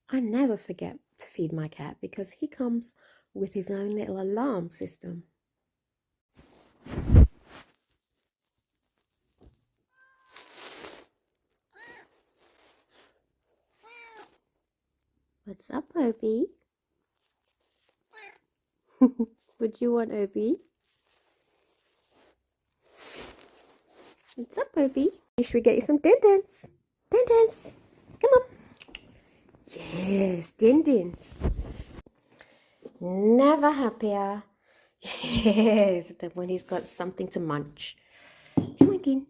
I never forget to feed my cat because he comes with his own little alarm system. What's up, Opie? What do you want, Opie? What's up, Opie? Should we get you some Din-Dins? Din-Dins! Come on! Yes, Din-Dins! Never happier. Yes, than when he's got something to munch. Come on, Din.